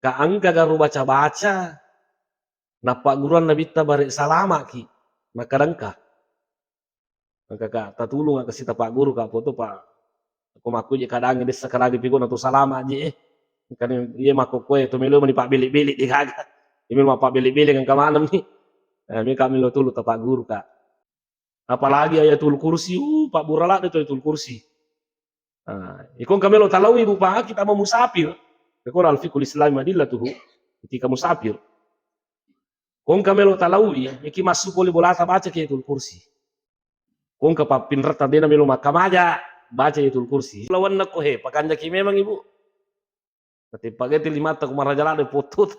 Ka angka garu baca-baca, napa guruan na bitta bare salama ki, maka dangka. Maka ka tatulung ka sita pak guru ka foto pak, ako maku je kadang desa kadang pigo na tu salama je kan iya mako koe to melo mani pak bilik-bilik di kaga. Ini mau pak bilik-bilik kan kamanam nih. Nah, ini kami lo tulu pak guru kak. Apalagi ayatul kursi, pak burala itu ayatul kursi. Nah, ikon kami lo talau ibu pak kita mau musafir. Ikon alfikul Islam madillah tuh, ketika musafir. Kon kami lo talau iki masuk boleh bolata baca ke ayatul kursi. Kon ke papin rata dena melo makamaja baca ayatul kursi. Lawan nak kohe pakanja ki memang ibu. Tapi pagati lima tak marajala de foto.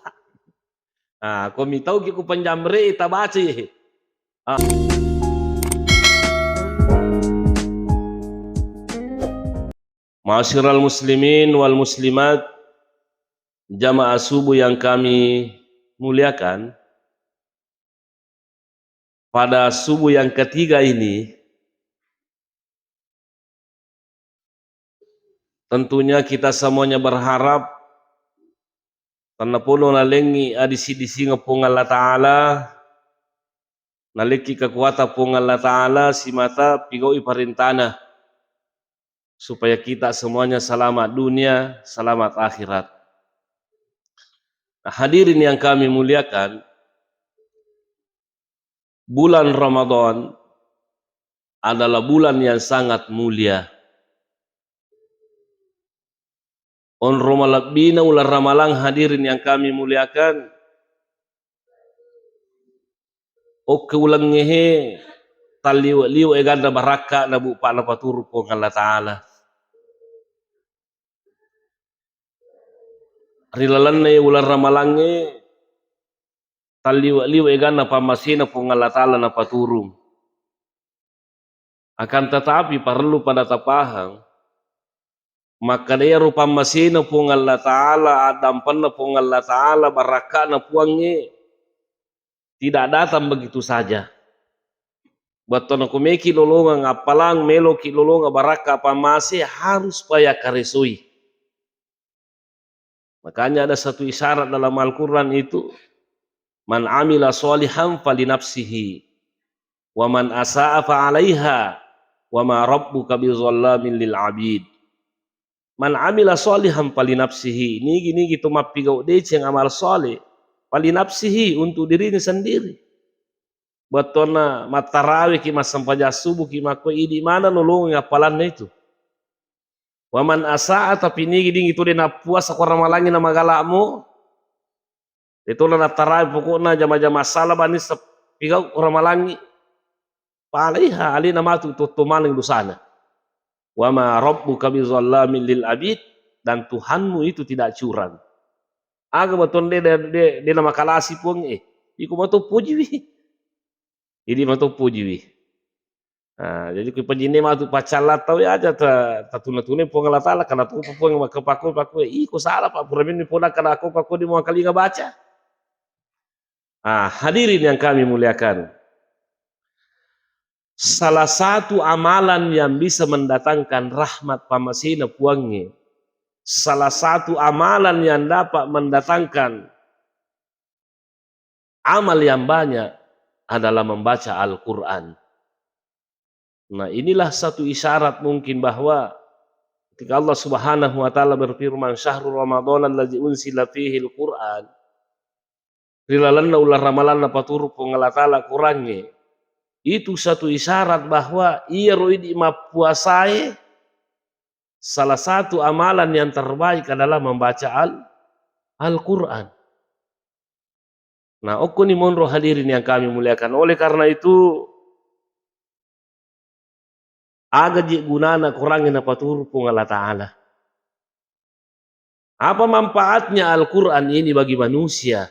Ah, kau tahu ki ku panjamre ita baca ye. Ma'asyiral muslimin wal muslimat, jamaah subuh yang kami muliakan, pada subuh yang ketiga ini tentunya kita semuanya berharap karena pono nalengi adisi-disi ngepung Allah Ta'ala, naleki kekuatan pung Allah Ta'ala si mata pigau iparintana supaya kita semuanya selamat dunia, selamat akhirat. Nah, hadirin yang kami muliakan, bulan Ramadan adalah bulan yang sangat mulia. On romalabina ular ramalang, hadirin yang kami muliakan, oke ulang ngehe taliu eganda baraka nabu pak napaturu pong Allah Ta'ala. Rilalan na ular ramalange taliu eganda pamasina pong Allah Ta'ala napaturu. Akan tetapi perlu pada tapahang, maka dia rupa masina pong Allah Ta'ala, adampan na pong Allah Ta'ala, baraka na puangnya tidak datang begitu saja. Baton aku meki lolonga ngapalang melo ki lolonga baraka apa masih harus paya karesui. Makanya ada satu isyarat dalam Al-Quran itu, man amila sholihan fali nafsihi wa man asa'a fa'alaiha wa ma rabbuka bizallamin lil abid. Man amila sholihan fali nafsihi, ini gitu mapigau deceng amal soleh fali nafsihi, untuk dirinya sendiri. Batona matarawi ki masampaja subuh ki mako idi mana nolong ngapalan itu. Waman asa'a, tapi ini gini itu dia puasa korang malangi nama galakmu. Itu lah natarawi pokoknya jama-jama salah banis pigau korang malangi. Palaiha alina matu tutumaling dosana. Wa ma rabbuka bizallamin lil abid, dan Tuhanmu itu tidak curang. Aga beton dia nama kalasi pun iku matu puji. Ini matu puji. Nah, jadi kepejine matu pacala tau ya aja tatuna-tune pong Allah Ta'ala kana tu pong paku iko salah pak puramin ni pona kana aku di mau kali nggak baca. Hadirin yang kami muliakan, salah satu amalan yang bisa mendatangkan rahmat pamasina puangnya, salah satu amalan yang dapat mendatangkan amal yang banyak adalah membaca Al-Quran. Nah, inilah satu isyarat mungkin bahwa ketika Allah Subhanahu wa Ta'ala berfirman syahrul Ramadan allazi unsila fihi al-Quran, rilalanna ulah ramalanna paturu pong Allah Ta'ala Qurannya, itu satu isyarat bahwa ia roidi mapuasai salah satu amalan yang terbaik adalah membaca Al-Quran. Nah, okuni monro hadirin yang kami muliakan, oleh karena itu aga je gunana kurangin apa turu pung Allah Ta'ala. Apa manfaatnya Al-Quran ini bagi manusia?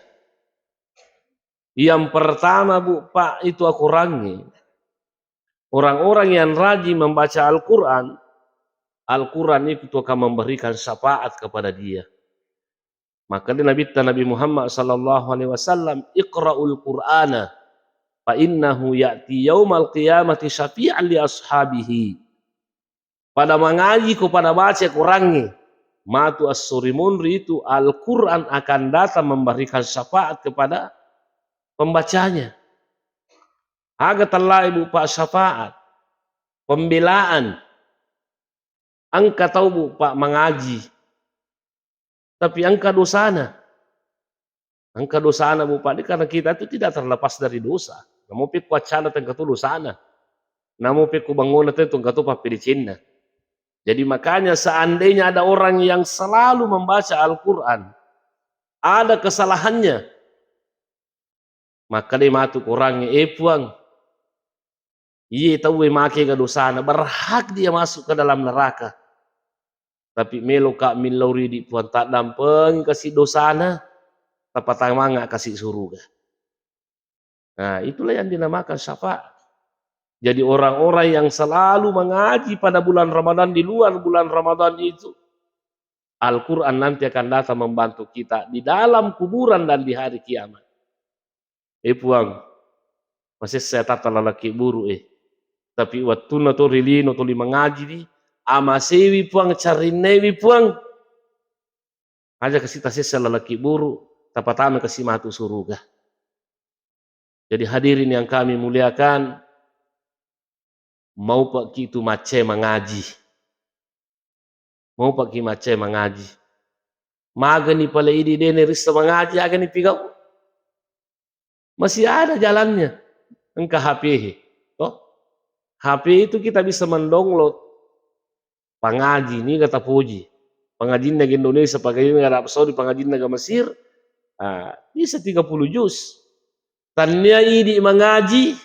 Yang pertama bu pak itu akurangi orang-orang yang rajin membaca Al-Quran, Al-Quran itu akan memberikan syafaat kepada dia. Maka Nabi Muhammad sallallahu alaihi wasallam, iqra'ul Qur'ana fa innahu ya'ti yaumal qiyamati syafi'an li ashabihi. Pada mengaji kepada baca Qurannya, Matu as-surimunri itu Al-Quran akan datang memberikan syafaat kepada pembacanya. Aga telah ibu pak syafaat, pembelaan. Angka tahu bu pak mengaji, tapi angka dosana. Angka dosana bu pak, karena kita itu tidak terlepas dari dosa. Namun piku wacana tengah tu dosana. Namun piku bangunan itu tengah tu papiricina. Jadi makanya seandainya ada orang yang selalu membaca Al-Quran, ada kesalahannya, maka dia matu orangnya puang. Iya tahu make ke dosana, berhak dia masuk ke dalam neraka. Tapi melo kak milauri di puan tak dampeng kasih dosana, tapat manga kasih surga. Nah itulah yang dinamakan syafaat. Jadi orang-orang yang selalu mengaji pada bulan Ramadan, di luar bulan Ramadan itu, Al-Quran nanti akan datang membantu kita di dalam kuburan dan di hari kiamat. Puang, masih saya tata lalaki buru tapi waktu nato rilino to mengaji di ama sewi puang carinewi puang aja kasih tasih lalaki buru tapatame kasih matu surga. Jadi hadirin yang kami muliakan, mau pak itu mace mengaji, mau pak mace mengaji, magani pala ini dene rista mengaji agani pigau, masih ada jalannya, engkau HP, toh HP itu kita bisa mendownload pengaji ini kata puji. Pengajian negara Indonesia, pengajian negara Arab Saudi, pengajian negara Mesir, bisa 30 juz. Tanya ini mengaji,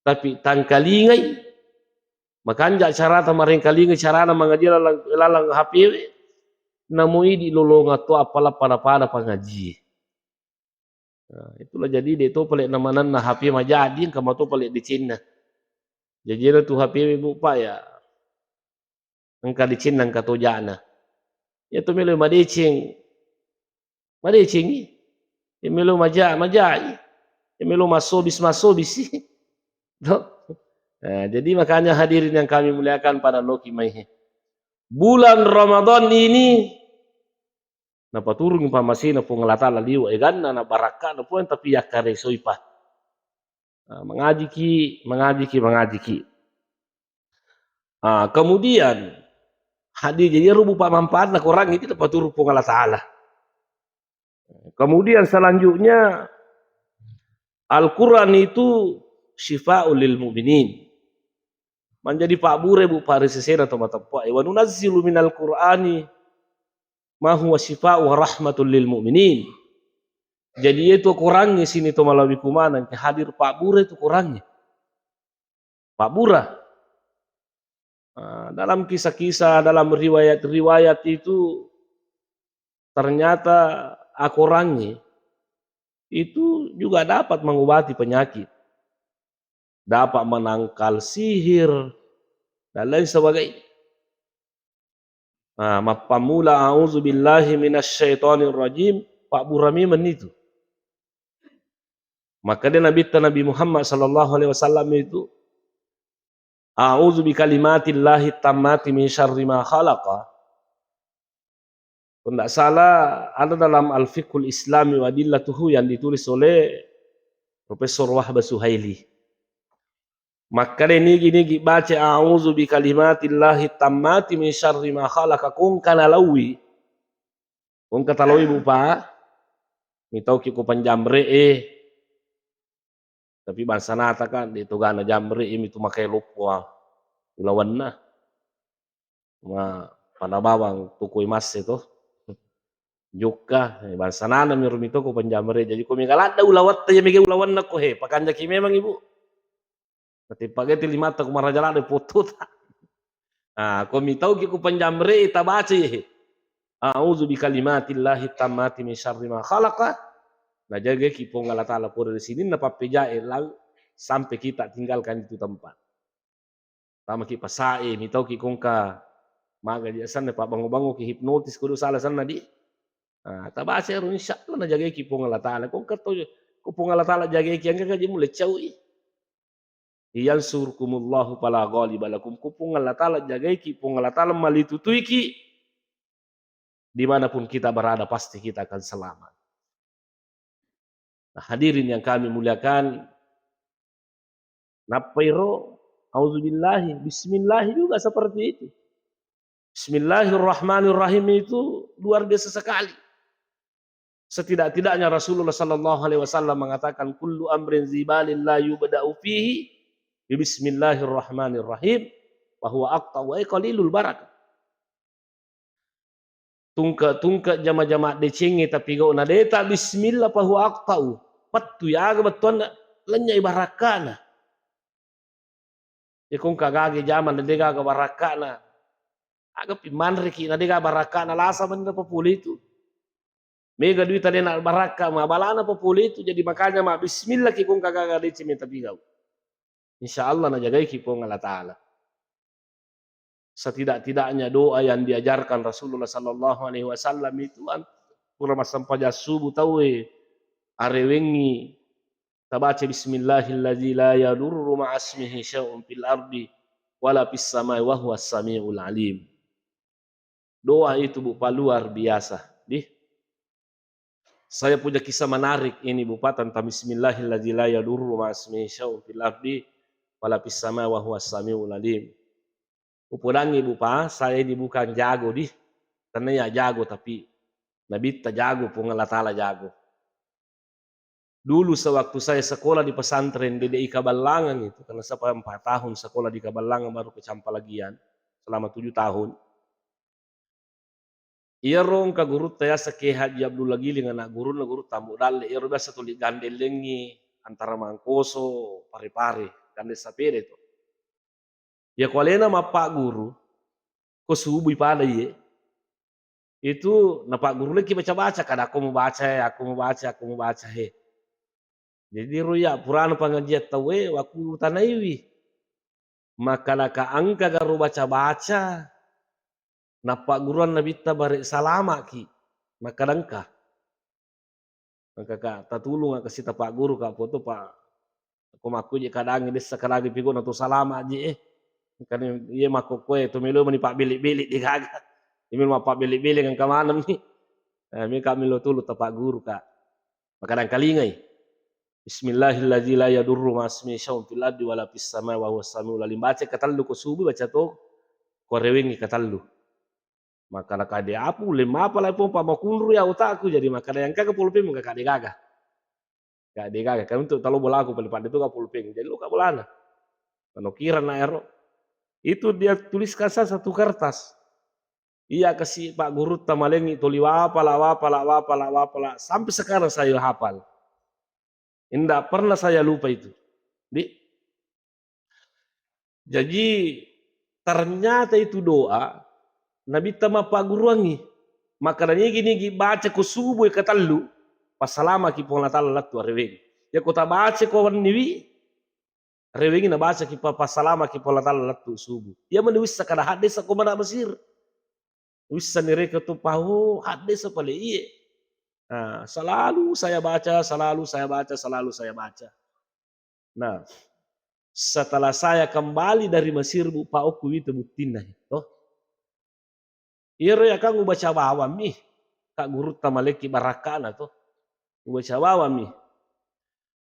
tapi tangkalingai, makanya cara tamaring kalingai cara mengaji lalang HP, namu ini lolong atau apalah pada pengaji. Nah, itulah jadi dia tu pelik namanan na HP majadi, kamu tu pelik di Cina. Jadi ada tu HP ibu pak ya, engkau di Cina engkau tu jana. Ya tu melu madecing, ya melu majai, ya melu masobis sih. Nah, jadi makanya hadirin yang kami muliakan pada loki maihe. Bulan Ramadan ini, napa turun pa masina pengelata laliu, ganna na baraka na puan tapi yakare soipa. Mengaji ki. Kemudian hadir jadi rubu pak manfaat nak orang itu dapat turun Allah Ta'ala. Kemudian selanjutnya Al-Quran itu syifa'ul lil mu'minin. Menjadi pak bure bu pak resesena atau mata pak. Wa nunazzilu minal Qur'ani ma huwa syifa'u wa rahmatul lil mu'minin. Jadi itu kurangnya sini to malawi kumana hadir pak bure itu kurangnya. Pak Bura. Dalam kisah-kisah, dalam riwayat-riwayat itu ternyata orangnya itu juga dapat mengobati penyakit, dapat menangkal sihir dan lain sebagainya. Mapamula a'udzubillahi minasyaitonir rajim, Pak Burami itu. Maka dia Nabi Muhammad sallallahu alaihi wasallam itu a'udzu bikalimatillahi tammati min syarri ma khalaqa. Kalau tidak salah ada dalam Al-Fiqhul Islami wa Adillatuhu yang ditulis oleh Profesor Wahbah Suhaili. Maka ini gini baca a'udzu bikalimatillahi tammati min syarri ma khalaqa kung kanalawi. Kung katalawi bupa mitau ki ko panjamre tapi bangsa nata kan dito gana jamre imi tu makai lupwa ulawan na panabawang tukui mas itu juga bangsa nana mi rumito ko panjamre jadi ko migalada ulawat ya mige ulawan na ko pakanja ki memang ibu tapi pagati limata ko marajala de potut ko mitau ki ko panjamre tabaci a'udzu bikalimatillahi tammati min syarri ma khalaqa. Nah jaga kipong Allah Ta'ala pura di sini napa pejae lalu sampai kita tinggalkan itu tempat. Tama ki pasae mitau ki kongka maga dia sana pak bangu ki hipnotis kudu salah sana di. Tabase ro insyaallah na jaga kipong Allah Ta'ala kongka to kupong Allah Ta'ala jaga ki angka kaji mulai caui. Yansurkumullahu fala ghaliba lakum kupong Allah Ta'ala jaga kipong Allah Ta'ala malitutui ki. Dimanapun kita berada pasti kita akan selamat. Nah, hadirin yang kami muliakan, napairo, auzubillahi, bismillah juga seperti itu. Bismillahirrahmanirrahim itu luar biasa sekali. Setidak-tidaknya Rasulullah sallallahu alaihi wasallam mengatakan kullu amrin zibalin la yubda'u fihi bismillahirrahmanirrahim wa huwa aqta wa qalilul barakah. Tungka jama-jama decengi tapi go na deta bismillah fa huwa aqta'u. Pattu ya ga beton lenya ibarakana. Ya kung kagage zaman na dega ga barakana. Aga pimanri ki na dega barakana lasa man na papuli itu. Mega duit tadi nak baraka ma balana papuli itu jadi makanya ma bismillah ki kung kagage decemi tapi gau. Insyaallah na jagai ki pong Allah Ta'ala. Setidak-tidaknya doa yang diajarkan Rasulullah sallallahu alaihi wasallam itu pura sampaja subuh tawe are wengi tabaca bismillahilladzi la yadurru ma'asmihi syai'un fil ardi wala fis samai wa huwas samiul alim. Doa itu Bapak luar biasa. Saya punya kisah menarik ini Bapak tentang bismillahilladzi la yadurru ma'asmihi syai'un fil ardi wala fis samai wa huwas samiul alim. Upudangi Bapak, saya ini bukan jago karena ya jago tapi Nabi tak jago pun Allah Ta'ala jago. Dulu sewaktu saya sekolah di pesantren DDI Kabalangan itu, karena saya 4 tahun sekolah di Kabalangan baru ke Campalagian, selama 7 tahun. Iya rong ka guru taya sake Haji Abdullah Giling anak guru na guru tamu dalle iya biasa tuli gandelengi antara Mangkoso, Pare-pare, gande sapede itu. Ya kualena ma Pak Guru, ko subuh pada ye. Itu na Pak Guru lagi baca-baca, kada aku mau baca he. Jadi ruya purana pangajiat tawe waktu tanaiwi. Maka naka angka garu baca-baca. Na Pak Guruan na bitta bare salama ki. Maka dangka. Maka ka tatulung ka sita Pak Guru ka foto Pak. Ako maku je kadangi desa kadagi pigo na to salama je Kan iya mako kue to melo mani Pak bilik-bilik di gaga. Ini mah Pak bilik-bilik yang kamanem nih. Mi kami lo tulu ta Pak Guru ka. Maka dan kalingai. Bismillahilladzi la yadurru ma'asmi syai'un fil ardi wala fis samai wa huwas samiul alim. Baca katallu ko subuh baca to ko rewengi katallu. Maka nak ade apu lema apa lai pom pamakunru ya utaku jadi maka yang kaga pulping maka kade gaga. Kade gaga kan untuk talo bolaku pali pade itu ka pulping. Jadi lu ka bolana. Kano kira na ero. Itu dia tuliskan saya satu kertas. Iya kasih Pak Guru tamalengi tuli wapala sampai sekarang saya hafal. Tidak pernah saya lupa itu. Jadi ternyata itu doa Nabi tama Pak Guru angi. Maka gini baca ku subuh katalu pas salama ki pon latala latu reweng. Ya kota baca ko niwi rewengi na baca ki pas salama ki pon latala latu subuh. Ya menulis sakada hadis ko mana Mesir. Wisa nireka tu pahu hadis pale iye. Nah, selalu saya baca. Nah, setelah saya kembali dari Mesir bu Pak Oku itu buktinya. Toh, iya ya kan baca bawam nih. Kak Guru tamaleki barakana toh. Baca bawam nih.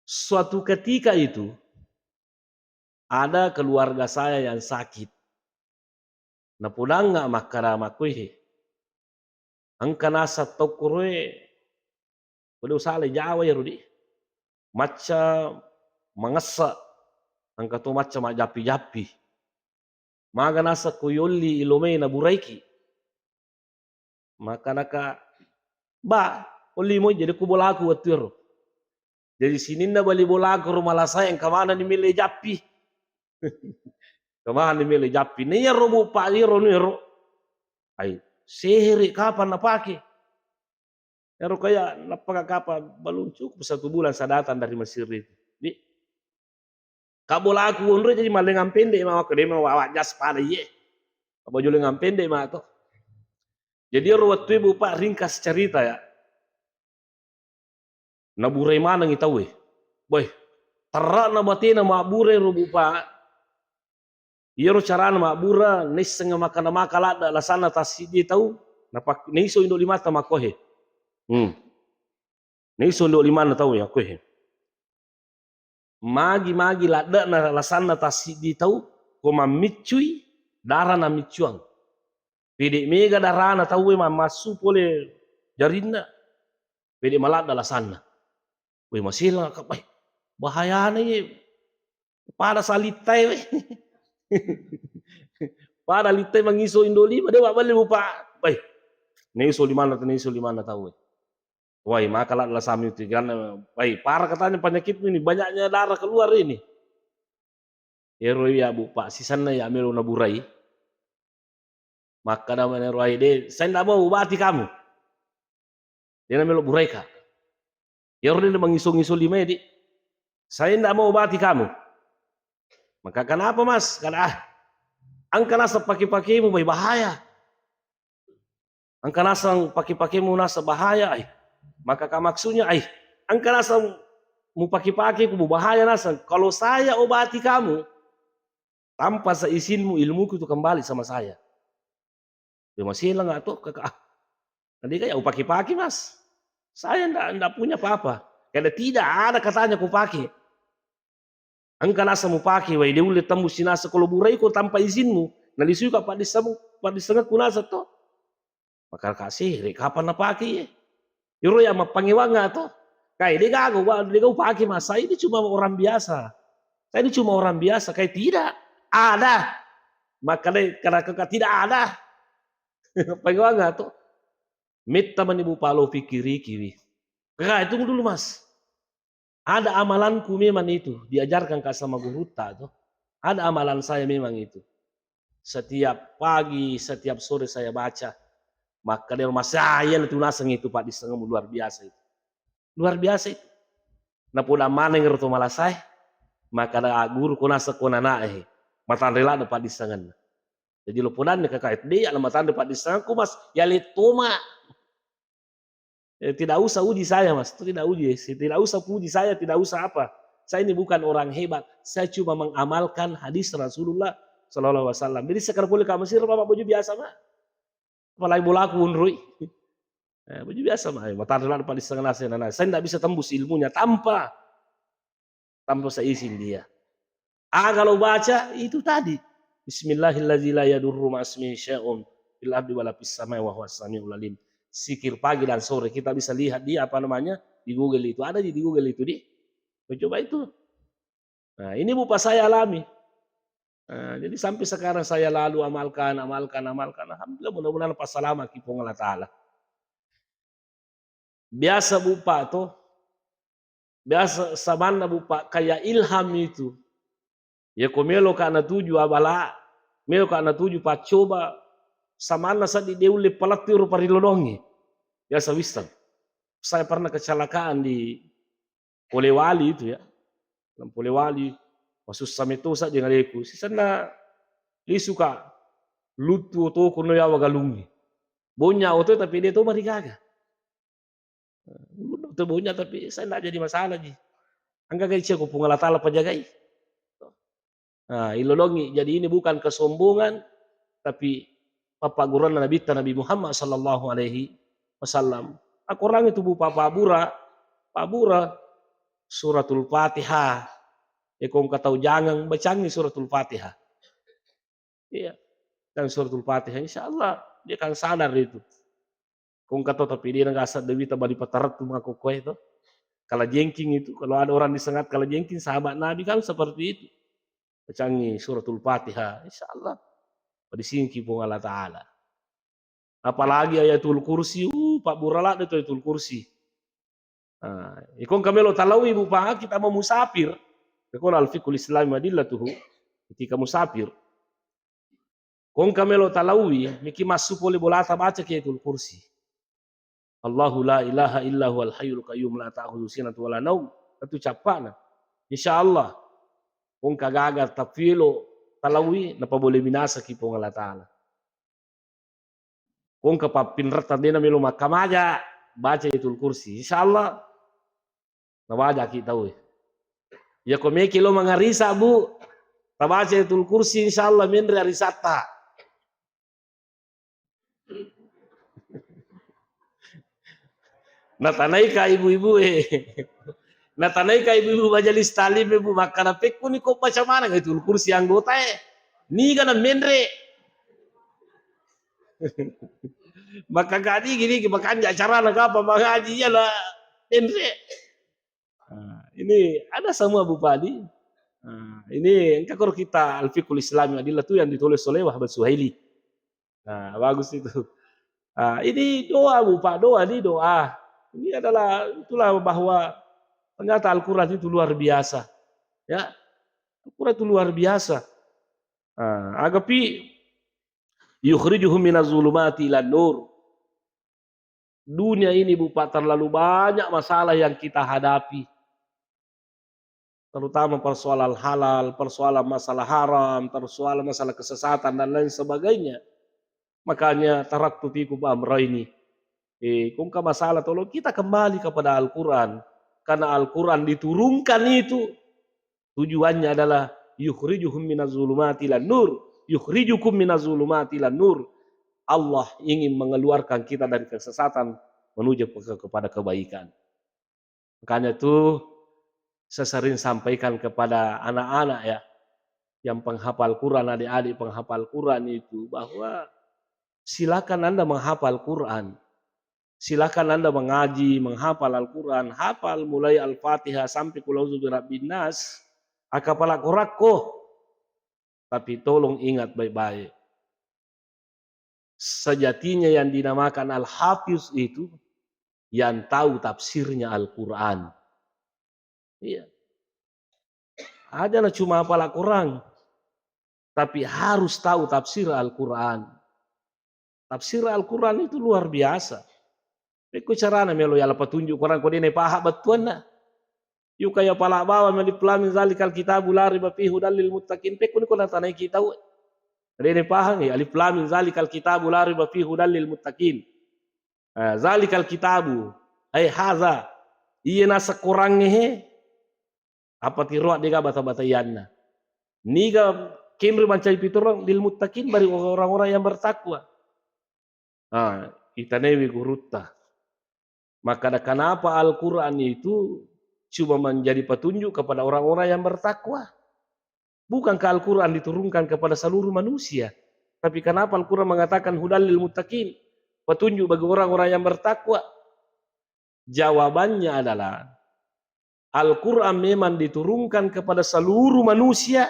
Suatu ketika itu ada keluarga saya yang sakit. Na pulang nga makarama kuih. Ang kanasa tokure udah usale Jawa ya Rudi. Maca mangasa ang kato maca majapi-japi. Maga nasa kuyoli ilomay na buraiki. Maka naka ba uli mo jadi kubolaku watiro. Jadi sinin na bali bolaku rumalasay ang kamana ni mili japi. Kemana milih japi? Nih ya robo Pak Iro nero. Ay, sehari kapan napake? Ero kayak napaka kapan belum cukup 1 bulan saya datang dari Mesir itu. Di kabola aku unre jadi malengan pendek mah kedema wawa jas pada ye. Apa julengan pendek mah to. Jadi waktu ibu Pak ringkas cerita ya. Naburai mana ngita we. Boy, terra na batina mabure robo Pak. Iya carana mabura nis senga makana makalada lasana tasidi tahu Napak neiso indo lima ta makohe. Neiso indo lima na tahu ya kohe. Magi lada na lasana tasi di tahu koma micui darah na micuang. Pede mega darah na tahu masu pole jarinda. Pede malada lasana. We masila ka pai. Bahaya nih. Pada salitai we. Pada litai mangiso indo lima dewa balik bupa. Pai. Neiso lima na tahu we. Wah, maka lah sami itu kan, baik parah katanya penyakit ini banyaknya darah keluar ini. Hero ya bu pak, sisanya ya melu naburai. Maka namanya roai deh, saya tidak mau obati kamu. Dia melu burai kak. Hero dia mengisu lima di, saya tidak mau obati kamu. Maka kenapa mas? Karena angka nasa pakai-pakaimu bahaya. Angka nasa pakai-pakaimu nasa bahaya. Maka maksudnya, angka nasa mau pakai-pakai ku bahaya nasa. Kalau saya obati kamu, tanpa seizinmu ilmuku itu kembali sama saya. Dia masih hilang nggak tuh kakak? Nanti kayak pakai-pakai mas. Saya ndak punya apa-apa. Karena tidak ada katanya ku pakai. Angka nasa mau pakai, wah dia boleh tembus nasa kalau burai ku tanpa izinmu. Nanti suka pada setengah ku nasa tuh. Maka kasih, kapan nak pakai? Yoro ya pangiwanga tuh. Kayak dia gak pakai mas. Saya ini cuma orang biasa. Saya ini cuma orang biasa. Kayak tidak ada. Maka karena kakak tidak ada. Pangiwanga tuh. Metta manibu palo fikiri kiwi. Kakak itu dulu mas. Ada amalanku memang itu. Diajarkan kak sama guru tuh. Ada amalan saya memang itu. Setiap pagi, setiap sore saya baca. Maka dia rumah saya itu naseng itu Pak di setengah luar biasa itu. Luar biasa itu. Nah pun mana yang ngerti malah saya. Maka ada guru kuna sekona nae. Matan rela dapat di setengah. Jadi lo punan kakak dia matan dapat di setengah ku mas. Ya letoma. Tidak usah uji saya mas. Itu tidak uji. Tidak usah puji saya. Tidak usah apa. Saya ini bukan orang hebat. Saya cuma mengamalkan hadis Rasulullah Sallallahu Alaihi Wasallam. Jadi sekarang boleh kamu sih bapak baju biasa mah. Apalagi bola aku unrui. Baju biasa mah. Mata rela depan di setengah nasi. Saya tidak bisa tembus ilmunya tanpa seizin dia. Kalau baca itu tadi. Bismillahirrahmanirrahim. Fil ardi wala fis samai wa huwas samiul alim. Zikir pagi dan sore kita bisa lihat di apa namanya di Google itu. Ada di Google itu di. Coba itu. Nah, ini bupa saya alami. Nah, jadi sampai sekarang saya lalu amalkan. Alhamdulillah mudah-mudahan pas salama kipong Allah Ta'ala. Biasa bupa tuh. Biasa sabanda bupa kayak ilham itu. Ya komelo kana tuju abala. Melo kana tuju pak coba. Samana sa di deule palatir parilodongi. Biasa wisdom. Saya pernah kecelakaan di Polewali itu ya. Dalam Polewali. Masus sametosa dengan aku. Sisana lisuka lutu to kuno ya wagalungi. Bonya oto tapi dia to marigaga. Lutu bonya tapi saya tidak jadi masalah ji. Angga gay ko pungalatala pajagai. Nah, ilolongi. Jadi ini bukan kesombongan tapi papaguran Nabi Muhammad sallallahu alaihi wasallam. Aku orang itu bu Pabura suratul Fatihah. Kong katau jangan bacangi suratul Fatihah. Iya. Dan suratul Fatihah insyaallah dia akan sadar itu. Kong katau tapi dia enggak asal dewi tabali patarat tu mengaku kue itu. Kalau jengking itu, kalau ada orang disengat kalau jengking sahabat Nabi kan seperti itu. Bacangi suratul Fatihah insyaallah. Pada singki pun Allah Ta'ala. Apalagi ayatul kursi, Pak Buralat itu ayatul kursi. Nah, ikon kami lo talawi bu Pak kita mau musafir. Ikon al-fiqhul Islam adillatuhu ketika musafir. Kong kami lo talawi, miki masuk boleh bolata baca ke ayatul kursi. Allahu la ilaha illa huwal hayyul qayyum la ta'khudhuhu sinatun wa la naum. Itu capana. Insyaallah. Kong kagagar tafilo talawi napa boleh binasa ki pong Allah Ta'ala. Kung kapapinratan din na milo makamaja baca itul kursi. Insyaallah nawaja kita we. Ya komeki lo mangarisa bu. Tabaca itul kursi insyaallah menre arisata. Natanai ka ibu-ibu natanai ka ibu-ibu majelis talim ibu makana pekku ni kok macam mana gitu kursi anggota ni kana mendre maka gadi gini makan acara apa mengaji ya lah mendre. Ini ada semua Bupati. Ini engkau kalau kita Al-Fiqhul Islami Adillah itu yang ditulis oleh Wahbah Suhaili. Bagus itu. Ini doa Pak, doa ini doa. Ini adalah itulah bahwa ternyata Al-Quran itu luar biasa. Ya, Al-Quran itu luar biasa. Agapi yukhrijuhum minaz zulumati ilan nur. Dunia ini Pak terlalu banyak masalah yang kita hadapi. Terutama persoalan halal, persoalan masalah haram, persoalan masalah kesesatan dan lain sebagainya. Makanya taraktu fikum amrayni. Kung ka masalah tolong kita kembali kepada Al-Quran. Karena Al-Quran diturunkan itu tujuannya adalah yukhrijuhum minaz zulumati ilan nur, yukhrijukum minaz zulumati ilan nur. Allah ingin mengeluarkan kita dari kesesatan menuju kepada kebaikan. Makanya itu saya sering sampaikan kepada anak-anak ya, yang penghafal Quran, adik-adik penghafal Quran itu, bahwa silakan Anda menghafal Quran. Silakan Anda mengaji, menghafal Al-Quran, hafal mulai Al-Fatihah sampai Qul a'udzu birabbin nas, akapala korako. Tapi tolong ingat baik-baik. Sejatinya yang dinamakan Al-Hafiz itu yang tahu tafsirnya Al-Quran. Iya. Adalah cuma hafal Al-Quran, tapi harus tahu tafsir Al-Quran. Tafsir Al-Quran itu luar biasa. Peku carana melo yala petunjuk Quran ko dene paha batuan na. Yu kaya pala bawa meli pelamin zalikal kitabul la riba fihi hudal lil muttaqin. Peku ni ko natanai kita we. Dene paha ngi alif lam mim zalikal kitabul la riba fihi hudal lil muttaqin. Zalikal kitabu ai haza. Iya nasa kurang he. Apa tiroa dega bata-bata yanna. Niga kemri mancai piturang lil muttaqin bari orang-orang yang bertakwa. Itanewi gurutta. Maka kenapa Al-Quran itu cuma menjadi petunjuk kepada orang-orang yang bertakwa? Bukankah Al-Quran diturunkan kepada seluruh manusia? Tapi kenapa Al-Quran mengatakan hudal lil muttaqin, petunjuk bagi orang-orang yang bertakwa? Jawabannya adalah Al-Quran memang diturunkan kepada seluruh manusia,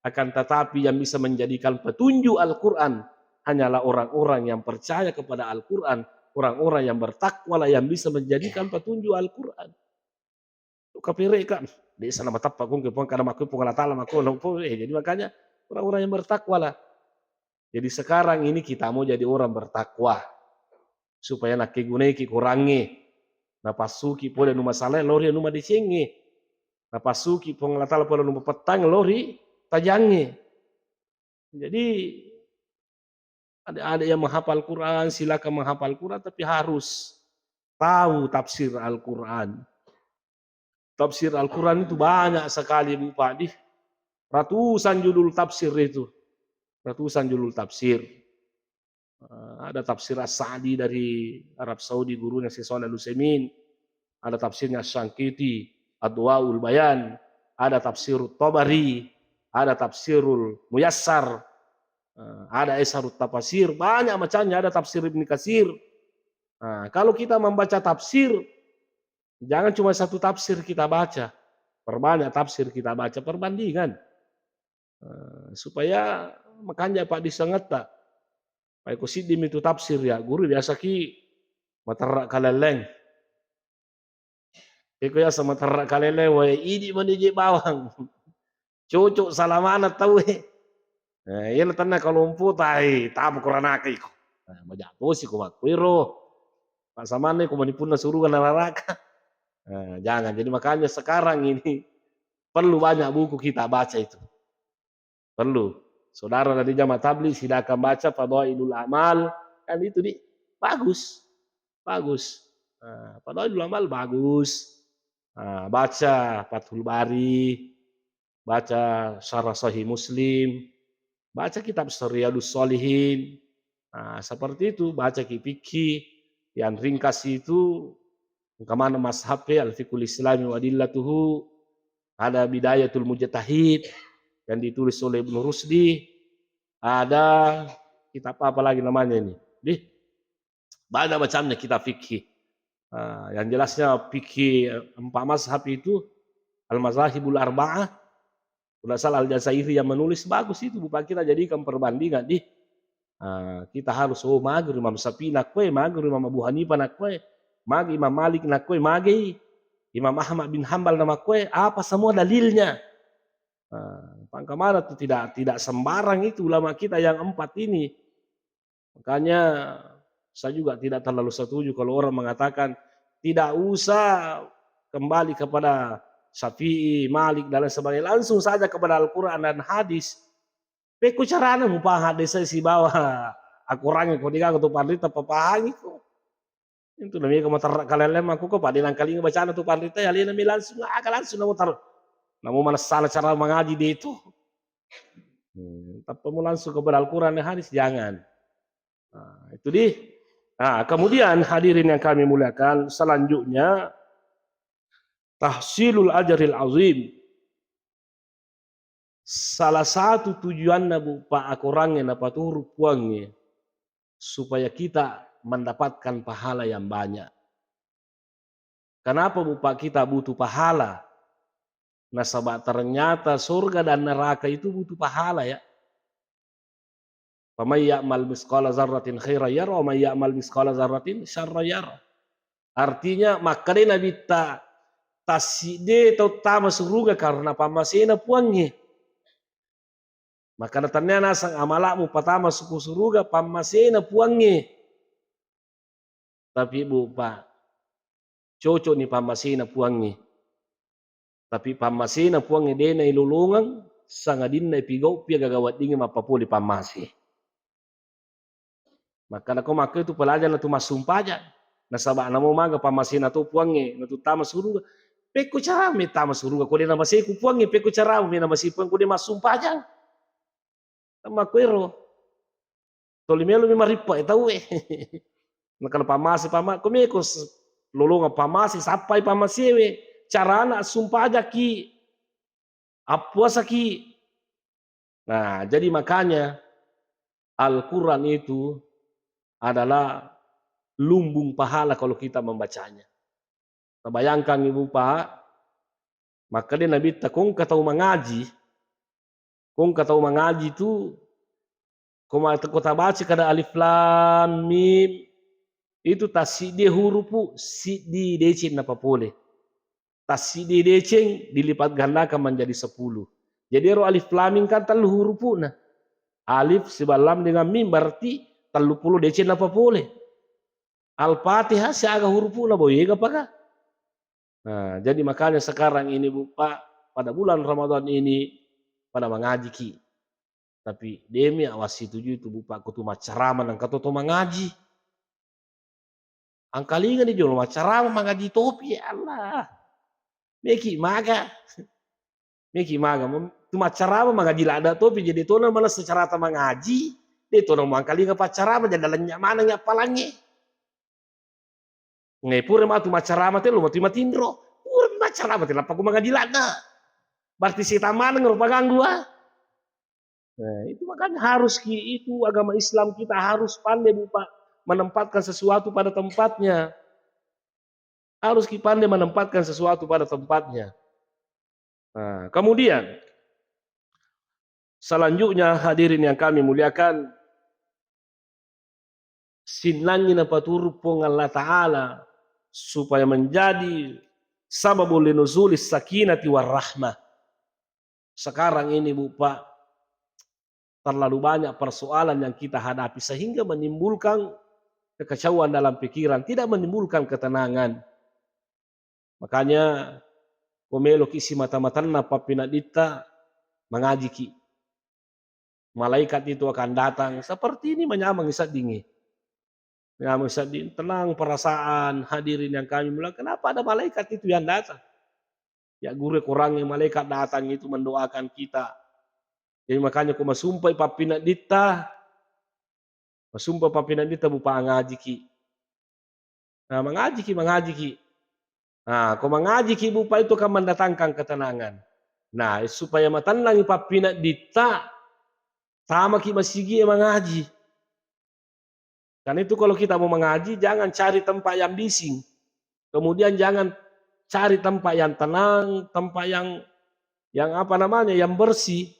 akan tetapi yang bisa menjadikan petunjuk Al-Quran hanyalah orang-orang yang percaya kepada Al-Quran. Orang-orang yang bertakwa lah yang bisa menjadikan petunjuk Al-Quran. Kapire kan, di sana mata pakung kepong karena maku pengalatala maku jadi makanya orang-orang yang bertakwa lah. Jadi sekarang ini kita mau jadi orang bertakwa supaya nak kegunai ki kurangi, napasuki pole nu masalah lori nu madicenge, napasuki pengalatala pole nu petang lori tajange. Jadi adik-adik yang menghafal Quran, silakan menghafal Quran, tapi harus tahu tafsir Al-Quran. Tafsir Al-Quran itu banyak sekali Bupati. Ratusan judul tafsir itu. Ratusan judul tafsir. Ada tafsir As-Sa'di dari Arab Saudi, gurunya Syekh Shalih Al-Utsaimin. Ada tafsirnya Syangkiti, Adwaul Bayan. Ada tafsir Tabari. Ada tafsirul Muyassar. Ada Isharut Tafasir, banyak macamnya, ada tafsir Ibnu Katsir. Kalau kita membaca tafsir, jangan cuma satu tafsir kita baca, perbanyak tafsir kita baca, perbandingan. Supaya makanya Pak disengat tak, Pak Kusidim itu tafsir ya, guru biasa ki materak kaleleng. Iko ya sama materak kaleleng, wah ini menijik bawang, cocok salamana tahu iya tanah kalau umpu tai tabu koranake iko. Majatuh sih kumat kuiro. Pak Samane ku manipun suruh neraka. Jangan. Jadi makanya sekarang ini perlu banyak buku kita baca itu. Perlu. Saudara dari jamaah tabligh silakan baca Fadhailul Amal, kan itu bagus. Bagus. Fadhailul Amal bagus. Baca Fathul Bari, baca Syarah Sahih Muslim, baca kitab Riyadhus Shalihin. Seperti itu, baca fikih yang ringkas itu Kemana mazhab al-fiqhul islami wa adillatuhu, ada bidayatul mujtahid yang ditulis oleh Ibnu Rusdi, ada kitab apa lagi namanya ini? Banyak macamnya kitab fikih. Yang jelasnya fikih 4 mazhab itu al-mazahibul arba'ah. Tidak salah Al-Jazairi yang menulis, bagus itu bukan kita jadikan perbandingan kita harus mager Imam Syafi'i nak kue, mager Imam Abu Hanifah nak kue, mager Imam Malik nak kue, mager Imam Ahmad bin Hambal nama kue, apa semua dalilnya. Pangkamana itu tidak sembarang itu ulama kita yang 4 ini. Makanya saya juga tidak terlalu setuju kalau orang mengatakan tidak usah kembali kepada Syafi'i, Malik dan lain sebagainya, langsung saja kepada Al-Quran dan hadis. Peku carana mo pa hadis si bawah akurangi ko diga ko pandita papahangi ko. Itu namanya kamatar kalelem aku ko padilang kalinga bacaan tu pandita ya lina mi langsung langsung na mutar. Namu mana salah cara mengaji dia itu. Tapi mau langsung kepada Al-Quran dan hadis jangan. Itu kemudian hadirin yang kami muliakan, selanjutnya tahsilul ajril azim. Salah satu tujuannya Pak akurangnya dapat huruf puangnya supaya kita mendapatkan pahala yang banyak. Kenapa Pak kita butuh pahala? Nah sebab ternyata surga dan neraka itu butuh pahala ya. Faman ya'mal misqala dzarratin khairan yara wa man ya'mal misqala dzarratin syarran yara. Artinya maka dia nabi taside atau tama surga karena pamasena puangnya. Maka datangnya nasang amalakmu pertama suku suruga pamasena puangnya. Tapi Pak, cocok nih pamasena puangnya. Tapi pamasena puangnya dena ilulungan sangadin na ipigau pia gagawat dingin mapapuli pamasi. Maka maka itu pelajaran itu masumpaja. Nasabak namo maga pamasena tu puangnya, natu tama suruga. Peku cara me tama suruga ko dena masih ku puangnya peku cara me na masih puang ko dena masumpaja. Tama kuero. Tolimelo mi maripa tahu Nakala pamasi kumeko lolonga pamasi sampai pamasewe carana sumpaja ki apuasa ki. Nah, jadi makanya Al-Quran itu adalah lumbung pahala kalau kita membacanya. Nah, bayangkan Ibu Pak, maka dia Nabi kong katau mengaji itu kota baca kada alif lam mim itu tasidi hurufu sidi decing apa boleh. Tasidi decing dilipat gandakan menjadi 10. Jadi alif lam mim kan 3 hurufu nah. Alif sebalam dengan mim berarti 30 decing apa boleh. Al-Fatihah seaga hurufu na boye apakah? Nah, jadi makanya sekarang ini Bu Pak pada bulan Ramadan ini pada mengaji ki. Tapi demi awasi tujuh itu Pak kutu macarama dan katoto mengaji. Angkalingan di jual macarama mengaji topi ya Allah. Meki maga. Tu macarama mengaji lada topi jadi tona mana secara ta mengaji. Dia tona angkalingan pacarama jadi dalamnya mana nya palangnya. Ngepure ma tu macarama teh lu mati matindro. Pure macarama teh lapak ku mengaji lada. Berarti si taman ngerupa ganggu Nah, itu makanya harus itu agama Islam kita harus pandai Bu Pak menempatkan sesuatu pada tempatnya. Harus pandai menempatkan sesuatu pada tempatnya. Nah, kemudian selanjutnya hadirin yang kami muliakan, sinangi na paturupong Allah Ta'ala supaya menjadi sababul linuzulis sakinati warahmah. Sekarang ini Bu Pak terlalu banyak persoalan yang kita hadapi sehingga menimbulkan kekacauan dalam pikiran, tidak menimbulkan ketenangan. Makanya komelo kisi mata-matanna papinadita mengaji ki. Malaikat itu akan datang seperti ini menyamang isat dingi. Menyamang isat dingi, tenang perasaan hadirin yang kami muliakan. Kenapa ada malaikat itu yang datang? Ya guru kurangnya malaikat datang itu mendoakan kita. Jadi makanya aku masumpah papinadita bupa ngaji ki. Nah mengaji ki. Nah, kau mengaji ki bupa itu akan mendatangkan ketenangan. Nah, supaya matanang ipapina dita sama ki masigi mengaji. Karena itu kalau kita mau mengaji jangan cari tempat yang bising. Kemudian jangan cari tempat yang tenang, tempat yang apa namanya, yang bersih.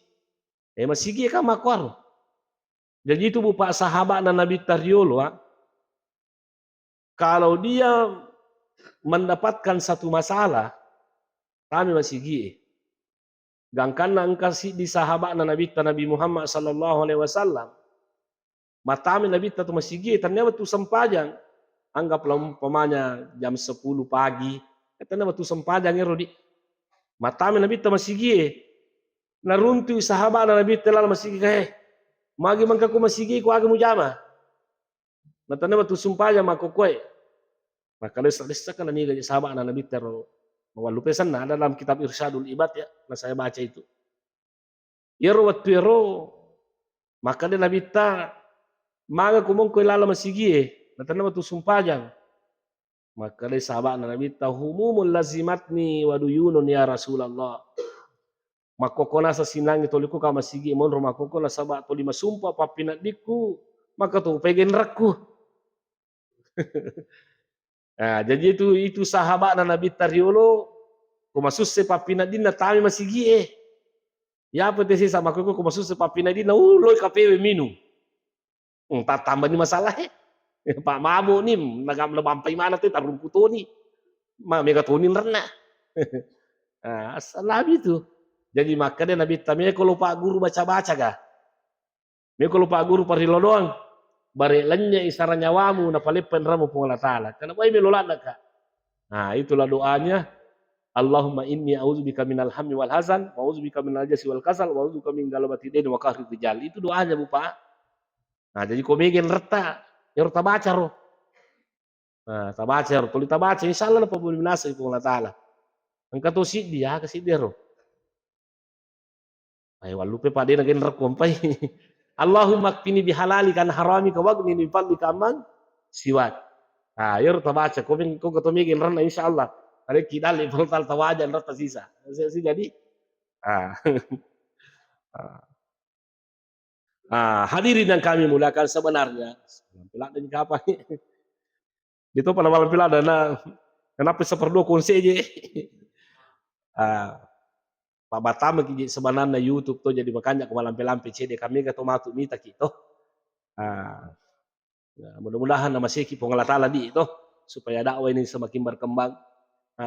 Masigi kan makwar. Jadi itu bupa sahabat dan Nabi Tariolo, kalau dia mendapatkan satu masalah, kami masigi. Gangkan angkasi di sahabat dan Nabi Muhammad sallallahu alaihi wasallam. Matami Nabi tu masigi, ternyata tu sempajang. Anggaplah umpamanya jam 10 pagi, ternyata tu sempajang di matami Nabi tu masigi. Naruntu sahabat dan Nabi telah masigi magi mangkaku masigi ku agi mujama. Ternyata tu sempajang makokoi. Maka desa-desakan ni gaji sahabat dan Nabi tero mawalu pesan ada dalam kitab Irsyadul Ibad ya, nah saya baca itu. Yero waktu yero maka dia Nabi ta maga kumong ko ilala masigi natana tu sumpajang. Maka dia sahabat Nabi ta humumul lazimatni wa duyunun ya Rasulullah. Makokona sa sinangi toliko ka masigi mon makokona sahabat to lima sumpah papinat diku maka tu pegen rakku. Nah, jadi itu sahabat dan Nabi Tariolo kumasus se papinat din na tami masigi ya apa tesi sama koko kumasus se papinat din na loy kapewe minum. Tak tambah ni masalah Pak Mabo nih nagam lebampai mana tuh tarung kuto nih. Mega tunin rena. Nah, Nabi itu. Jadi makanya Nabi tamnya kalau Pak Guru baca-baca kah? Me kalau Pak Guru parilo doang. Bare lenya isara nyawamu na palepen ramu pengolah taala. Kenapa ini melolak kak? Nah, itulah doanya. Allahumma inni a'udzubika minal hammi wal hazan, wa a'udzubika minal jasi wal kasal, wa a'udzubika min galabati dain wa qahri rijal. Itu doanya Bu Pak. Nah, jadi komegen reta, ya reta baca roh. Nah, tabaca roh, tuli tabaca insyaallah pa boleh binasa itu Allah taala. Angka to dia kasi dia roh. Ay walupe pa din naging rekom pa. Allahumma kfini bihalalika an haramika wagni bi fadlika amman siwak. Ah, ya reta baca komen ko katumigin ran insyaallah. Are kidali voltal tawajan reta sisa. Jadi ah. Hadirin yang kami muliakan sebenarnya. Pelak dan kapan? Itu pada malam pelak dana kenapa seperlu kunci aja? Pak Batam ki sebenarnya YouTube tuh jadi makanya ke malam pelampe CD kami ke tomatu mita gitu. Mudah-mudahan nama seki pengelatala di itu supaya dakwah ini semakin berkembang.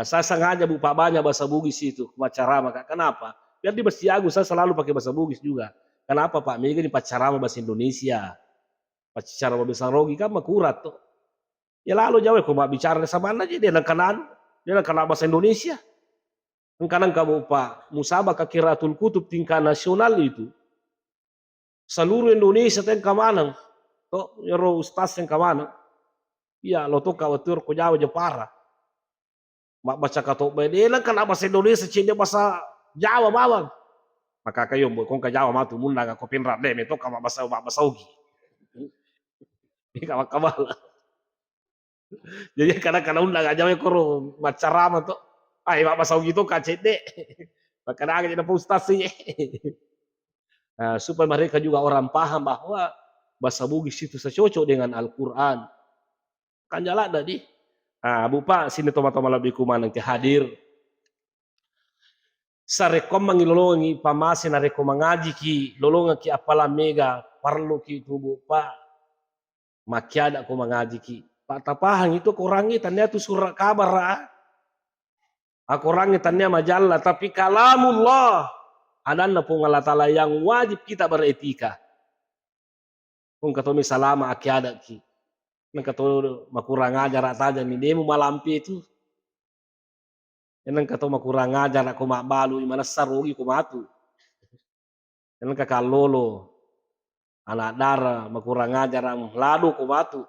Saya sengaja buka banyak bahasa Bugis itu pacarama. Kenapa? Biar di Bestiagu saya selalu pakai bahasa Bugis juga. Kenapa Pak? Mega di pacarama bahasa Indonesia. Pacarama bahasa Rogi kan makurat tuh. Ya lalu jauh kok bicara sama aja dia nak kenal bahasa Indonesia. Kadang kamu Pak Musabaka Qiraatul Kutub tingkat nasional itu seluruh Indonesia yang kemanang to yoro ustaz yang kemanang iya lo to kawatir ko Jawa je parah mak baca katok bedela kan bahasa Indonesia cina bahasa Jawa bawang maka kayo kong ka Jawa matu mun naga kopin rade me to kama bahasa ugi kama kabala jadi kadang-kadang naga Jawa ko macarama to ay bahasa ugi to ka cede maka naga jadi ustaz sih. Supaya mereka juga orang paham bahwa bahasa Bugis itu secocok dengan Al-Quran. Kan jalan tadi. Bupa sini toma-toma lebih kumanang ke hadir. Sa rekom mangilolongi pamasi na rekom mengaji ki lolonga ki apala mega perlu ki itu bupa makiada ko mengaji ki. Pak tapahang itu kurangi tanya tu surat kabar. Aku kurangi tanya majalah tapi kalamullah adanna pun Allah Ta'ala yang wajib kita beretika. Kung katomi salama aki ada ki. Nang kato makurang ajar ataja ni demo malampi itu. Nang kato makurang ajar ako mabalu imana sarugi ko matu. Nang kakalolo anak dara makurang ajar ang lado ko matu.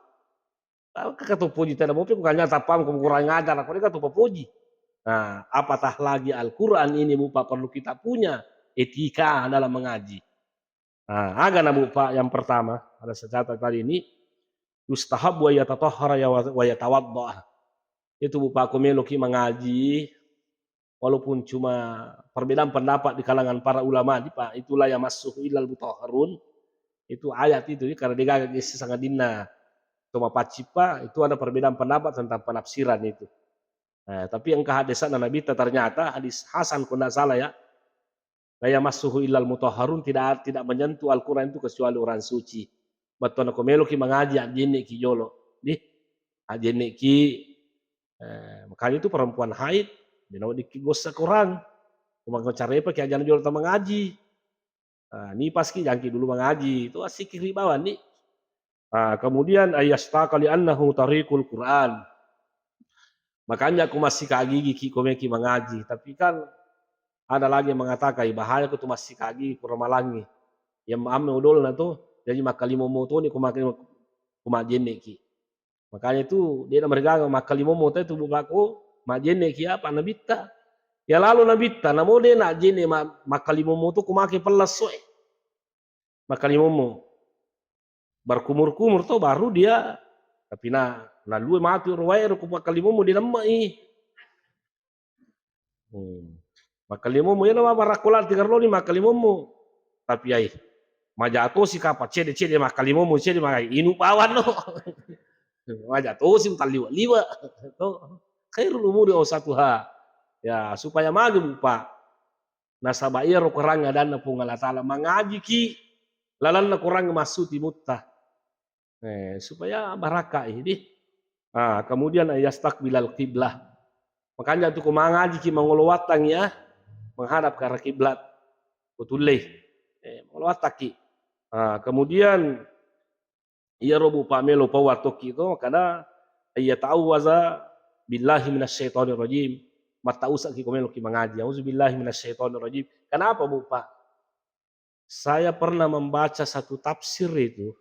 Kato puji tada mo ko kanya tapam ko makurang ajar ako ni kato papuji. Nah, apatah lagi Al-Quran ini Bupa perlu kita punya etika dalam mengaji. Aga na Bupa yang pertama, ada secatat tadi ini, yustahab wa yatatahhara wa yatawadda. Itu bupa aku melo ki mengaji, walaupun cuma perbedaan pendapat di kalangan para ulama di Pak, itulah yang masuk ilal mutahharun, itu ayat itu karena dia gagak sangat dina. Cuma pacipa itu ada perbedaan pendapat tentang penafsiran itu. Nah, tapi yang kehadisan Nabi ternyata hadis Hasan kalau tidak salah ya, la yamassuhu illal mutahharun, tidak menyentuh Al-Qur'an itu kecuali orang suci. Betul aku melo ki mengaji ajene ki jolo. Di ajene ki makanya itu perempuan haid dinawa dikigosa kurang. Kumaha cara apa ki ajana jolo ta mengaji. Ni paski jangki dulu mengaji, itu asik kiri bawah nih. Kemudian ayastaqa li annahu tariqul Qur'an. Makanya aku masih kagigi ki komeki mengaji, tapi kan ada lagi yang mengatakan bahaya aku tuh masih kagigi kurang malangi. Yang ame udol na tuh jadi makalimo moto ni kumajene ki. Makanya itu dia na mereka makalimo moto itu bukaku majene ki apa nabita. Ya lalu nabita namo dia na jene makalimo moto kumake pelas soe. Makalimo mo berkumur-kumur tuh baru dia tapi na luwe mati ruwai ku makalimo mo dinamai. Makalimo mo yana barakulat tigarlo ni makalimo mo. Tapi ai majato si kapa cede makalimo mo cede makai inu pawan no. Majato si utaliwa-liwa. To khairul umuri awsatuha. Ya supaya maju Pak. Nasabaya ro kurang dan pung Allah taala mengaji ki lalan na kurang masuti mutta. Supaya baraka ini. Kemudian ayastaqbilal qiblah. Makanya tuh mengaji ki mangolowatang ya menghadap ke arah kiblat. Betul mengolowataki. Kemudian ia robu pamelo pawatoki itu kada ia tahu waza billahi minasyaitonir rajim. Mata usak ki komelo ki mengaji. Auzubillahi minasyaitonir rajim. Kenapa Bu Pak? Saya pernah membaca satu tafsir itu.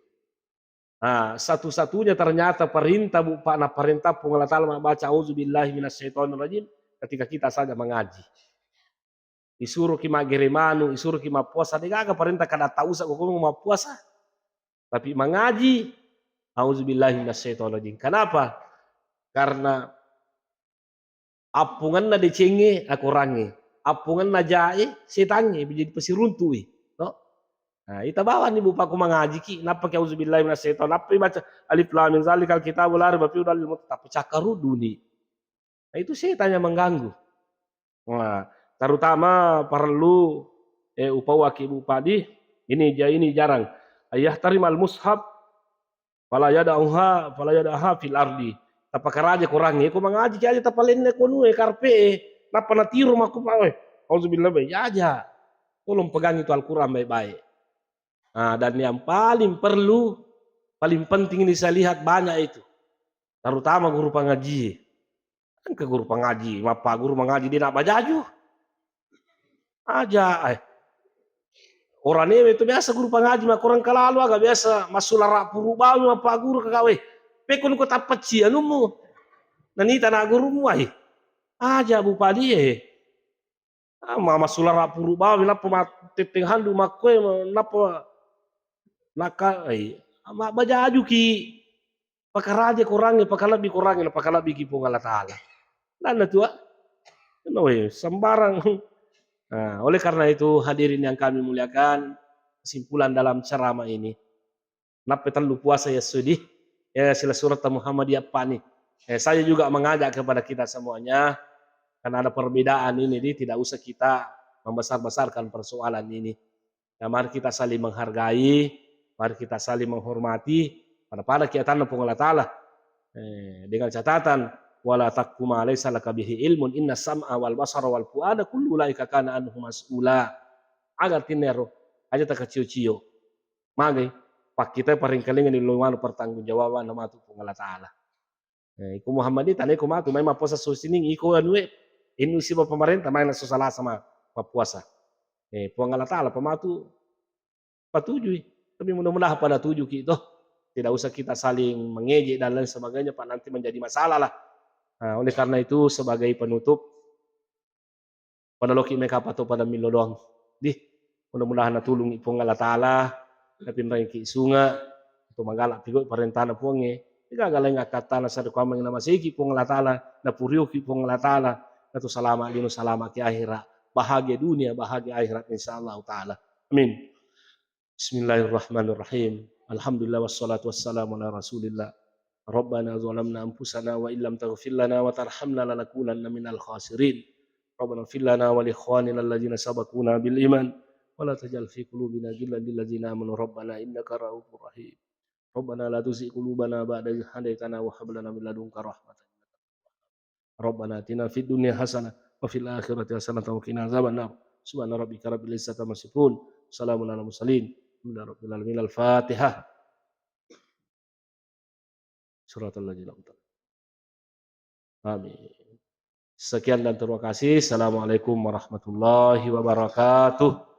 Satu-satunya ternyata perintah Bu Pak, perintah Allah Ta'ala membaca auzubillahi minasyaitonir rajim ketika kita saja mengaji. Disuruh ki mageremanu, disuruh ki mapuasa, dia gak perintah kada tahu sak kok mau puasa. Tapi mengaji auzubillahi minasyaitonir rajim. Kenapa? Karena apungan na dicenge aku rangi, apungan na jae setange jadi pasiruntui. Ita bawa nih bupa ku mengaji ki, napa ki auzubillahi minasyaitonir, napa baca alif lam mim zalikal kitabul la raiba fihi hudal lil muttaqin, tapi cakarudu nih. Itu setan yang mengganggu. Terutama perlu upawa ki bupa di ini jarang. Ayah tarimal mushaf fala yadaha fil ardi. Tapa karaja kurangi ku mengaji ki aja tapalenne kono karpe napa natiru maku pawe. Auzubillahi ya aja. Tolong pegang itu Al-Qur'an baik-baik. Dan yang paling penting ini saya lihat banyak itu. Terutama guru pengaji. Kan ke guru pengaji, apa guru mengaji dia nak bajaju. Aja. Orang ini itu biasa guru pengaji, mah kurang kalalu agak biasa. Masuk larak puru bau, apa guru kagawe. Pekun ko tapat cianumu. Nani tanah gurumu ai. Aja Bu Padi mama sulara puru bau, napa teteng handu makwe, napa naka bajaju ki pakaraja kurangi pakalabi ki pung Allah Ta'ala. Lana tua sembarang. Oleh karena itu hadirin yang kami muliakan, kesimpulan dalam ceramah ini napa terlalu puasa ya sudi ya sila surat Muhammadiyah pani. Saya juga mengajak kepada kita semuanya, karena ada perbedaan ini, tidak usah kita membesar-besarkan persoalan ini. Ya, mari kita saling menghargai, mari kita saling menghormati pada kegiatan Allah Ta'ala. Dengan catatan wala taqfu ma laysa laka bihi ilmun inna sam'a wal basara wal fuada kullu ulaika kana anhu mas'ula. Agar tinero aja tak keciu-ciu. Magai pak kita paling kalingan di luar pertanggungjawaban nama tu Allah Ta'ala. Iku Muhammad ini tanya iku matu main puasa susining iku anwe ini si pemerintah main susah sama puasa. Puang Allah Ta'ala pematu patujui. Tapi mudah-mudahan pada tujuh kita tidak usah kita saling mengejek dan lain sebagainya, Pak, nanti menjadi masalah lah. Oleh karena itu sebagai penutup pada loki mereka atau pada milo doang. Mudah-mudahan natulung ipong Allah Ta'ala tapi mereka sunga atau manggalak pigo perintah puangnya igagaling akatana sa requirement na masiki pong Allah Ta'ala, na puriuki pong Allah Ta'ala, na to salama dino salama ki akhirat, bahagia dunia, bahagia akhirat insyaallah Ta'ala. Amin. Bismillahirrahmanirrahim. Alhamdulillah wassalatu wassalamu ala Rasulillah. Rabbana zalamna anfusana wa illam taghfir lana wa tarhamna lanakunanna minal khasirin. Rabbana ighfir lana wa li ikhwanina alladhina sabaquna bil iman wa la taj'al fi qulubina ghillan lil ladzina amanu rabbana innaka ra'ufur rahim. Rabbana la tuzigh qulubana ba'da idh hadaytana wa hab lana min ladunka rahmatan. Rabbana atina fid dunya hasanah wa fil akhirati hasanah wa qina adzabannar. Subhana rabbika rabbil izzati amma yasifun. Salamun alal mursalin. Alhamdulillahi rabbil alamin. Al-Fatihah. Suratul ladzina an'amta. Amin. Sekian dan terima kasih. Assalamualaikum warahmatullahi wabarakatuh.